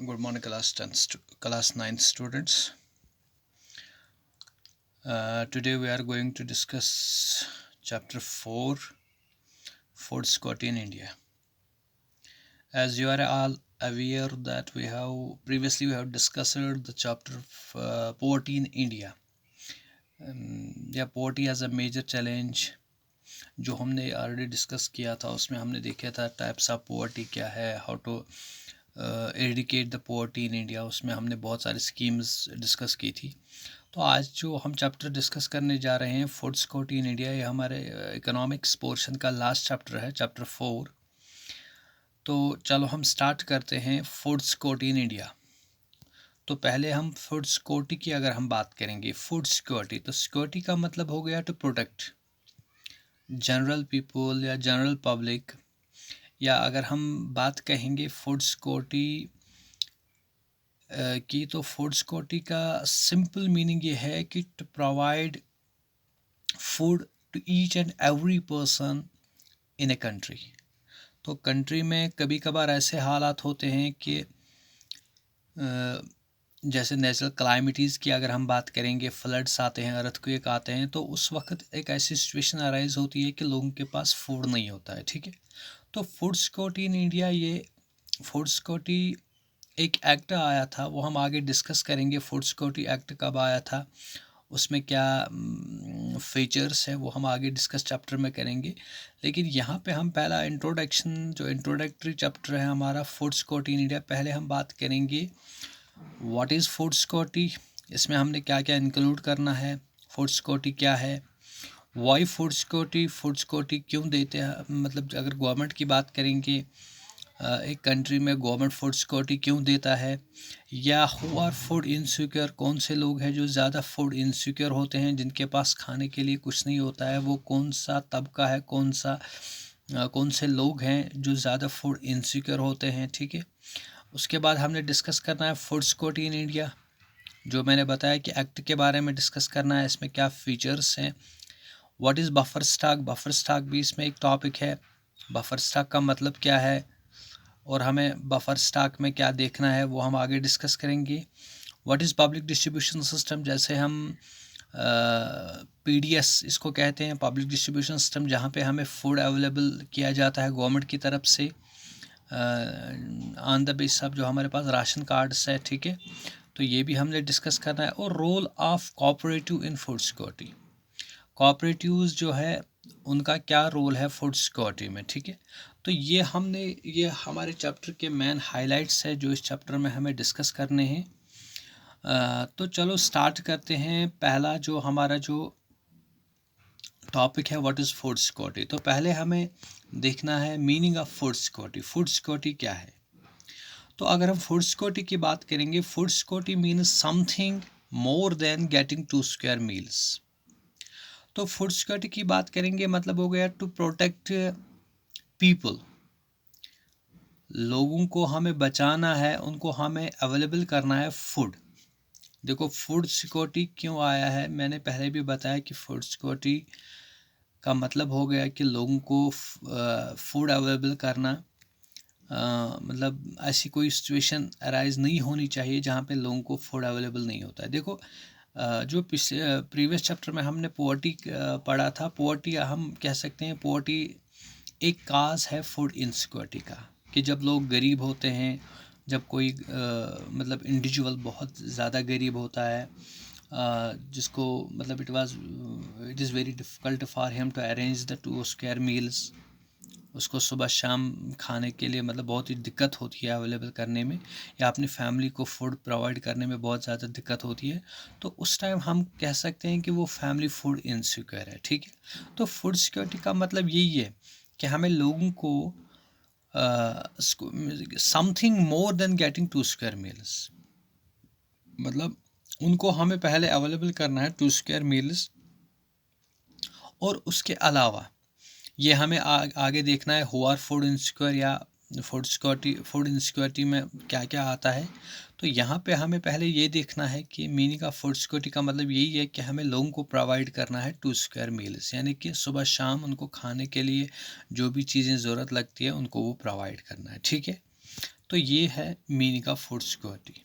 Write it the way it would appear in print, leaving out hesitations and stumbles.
Good morning, class 9 students. Today we are going to discuss chapter 4, food security in India. As you are all aware that we have discussed the chapter of poverty in India. Poverty as a major challenge जो हमने already discuss किया था, उसमें हमने देखा था types of poverty क्या है, how to eradicate the poverty in India. उसमें हमने बहुत सारी स्कीम्स डिस्कस की थी। तो आज जो हम चैप्टर डिस्कस करने जा रहे हैं फूड सिक्योरिटी इन इंडिया, ये हमारे इकोनॉमिक्स पोर्शन का लास्ट चैप्टर है, चैप्टर 4। तो चलो हम स्टार्ट करते हैं फूड सिक्योरिटी इन इंडिया। तो पहले हम फूड सिक्योरिटी की अगर हम बात करेंगे, फूड सिक्योरिटी, तो सिक्योरिटी का मतलब हो गया टू प्रोटेक्ट जनरल पीपल या जनरल पब्लिक, या अगर हम बात कहेंगे फूड सिक्योरिटी की, तो फूड सिक्योरिटी का सिंपल मीनिंग ये है कि to provide food to each and every person in a country. तो कंट्री में कभी कभार ऐसे हालात होते हैं कि जैसे नेचुरल क्लाइमिटीज़ की अगर हम बात करेंगे, फ्लड्स आते हैं, अर्थक्वेक आते हैं, तो उस वक्त एक ऐसी सिचुएशन अराइज होती है कि लोगों के पास फूड नहीं होता है। ठीक है, तो फूड सिक्योरिटी इन इंडिया, ये फूड सिक्योरिटी एक एक्ट आया था, वो हम आगे डिस्कस करेंगे। फूड सिक्योरिटी एक्ट कब आया था, उसमें क्या फीचर्स है, वो हम आगे डिस्कस चैप्टर में करेंगे। लेकिन यहाँ पे हम पहला इंट्रोडक्शन, जो इंट्रोडक्टरी चैप्टर है हमारा फूड सिक्योरिटी इन इंडिया, पहले हम बात करेंगे व्हाट इज़ फूड सिक्योरिटी, इसमें हमने क्या क्या इंक्लूड करना है, फूड सिक्योरिटी क्या है, why food security, food security क्यों देते हैं, मतलब अगर गवर्नमेंट की बात करेंगे, एक कंट्री में गवर्नमेंट फूड सिक्योरिटी क्यों देता है, या हु आर फूड इनसिक्योर, कौन से लोग हैं जो ज़्यादा फूड इनसिक्योर होते हैं, जिनके पास खाने के लिए कुछ नहीं होता है, वो कौन सा तबका है, कौन से लोग हैं जो ज़्यादा फूड इनसिक्योर होते हैं। ठीक है, उसके बाद हमने डिस्कस करना है फूड सिक्योरिटी इन इंडिया, जो मैंने बताया कि एक्ट के बारे में डिस्कस करना है, इसमें क्या फीचर्स हैं। What is buffer stock, buffer stock भी इसमें एक टॉपिक है। बफर स्टॉक का मतलब क्या है और हमें बफर स्टॉक में क्या देखना है, वो हम आगे डिस्कस करेंगे। What is public distribution system, जैसे हम PDS इसको कहते हैं, पब्लिक डिस्ट्रीब्यूशन सिस्टम, जहाँ पे हमें फूड अवेलेबल किया जाता है गवर्नमेंट की तरफ से ऑन द बेस ऑफ जो हमारे पास राशन कार्ड्स है। ठीक है, तो ये भी हमने डिस्कस करना है। और role of cooperative in food security, cooperatives जो है उनका क्या रोल है फूड सिक्योरिटी में। ठीक है, तो ये हमारे चैप्टर के मेन हाइलाइट्स है जो इस चैप्टर में हमें डिस्कस करने हैं। तो चलो स्टार्ट करते हैं। पहला जो हमारा जो टॉपिक है व्हाट इज़ फूड सिक्योरिटी, तो पहले हमें देखना है meaning of food security. Food security क्या है, तो अगर हम फूड सिक्योरिटी की बात करेंगे, food security means something more than getting 2 square meals. तो फूड सिक्योरिटी की बात करेंगे, मतलब हो गया टू प्रोटेक्ट पीपल, लोगों को हमें बचाना है, उनको हमें अवेलेबल करना है फूड। देखो फूड सिक्योरिटी क्यों आया है, मैंने पहले भी बताया कि फूड सिक्योरिटी का मतलब हो गया कि लोगों को फूड अवेलेबल करना। मतलब ऐसी कोई सिचुएशन अराइज नहीं होनी चाहिए जहाँ पे लोगों को फूड अवेलेबल नहीं होता है। देखो जो पिछले प्रीवियस चैप्टर में हमने पोवर्टी पढ़ा था, पोवर्टी हम कह सकते हैं पोवर्टी एक काज है फूड इनसिक्योरिटी का, कि जब लोग गरीब होते हैं, जब कोई मतलब इंडिविजुअल बहुत ज़्यादा गरीब होता है, जिसको मतलब it is very difficult for him to arrange the 2 square meals, उसको सुबह शाम खाने के लिए मतलब बहुत ही दिक्कत होती है अवेलेबल करने में, या अपनी फैमिली को फूड प्रोवाइड करने में बहुत ज़्यादा दिक्कत होती है। तो उस टाइम हम कह सकते हैं कि वो फैमिली फूड इनसिक्योर है। ठीक है, तो फूड सिक्योरिटी का मतलब यही है कि हमें लोगों को something more than getting 2 square meals, मतलब उनको हमें पहले अवेलेबल करना है 2 स्क्वायर मील्स, और उसके अलावा ये हमें आगे देखना है हु आर फूड इनसिक्योर, या फूड इनसिक्योरिटी में क्या क्या आता है। तो यहाँ पे हमें पहले ये देखना है कि मीनिंग ऑफ फूड सिक्योरिटी का मतलब यही है कि हमें लोगों को प्रोवाइड करना है 2 स्क्वायर मील्स, यानी कि सुबह शाम उनको खाने के लिए जो भी चीज़ें ज़रूरत लगती है उनको वो प्रोवाइड करना है। ठीक है, तो ये है मीनिंग ऑफ फूड सिक्योरिटी।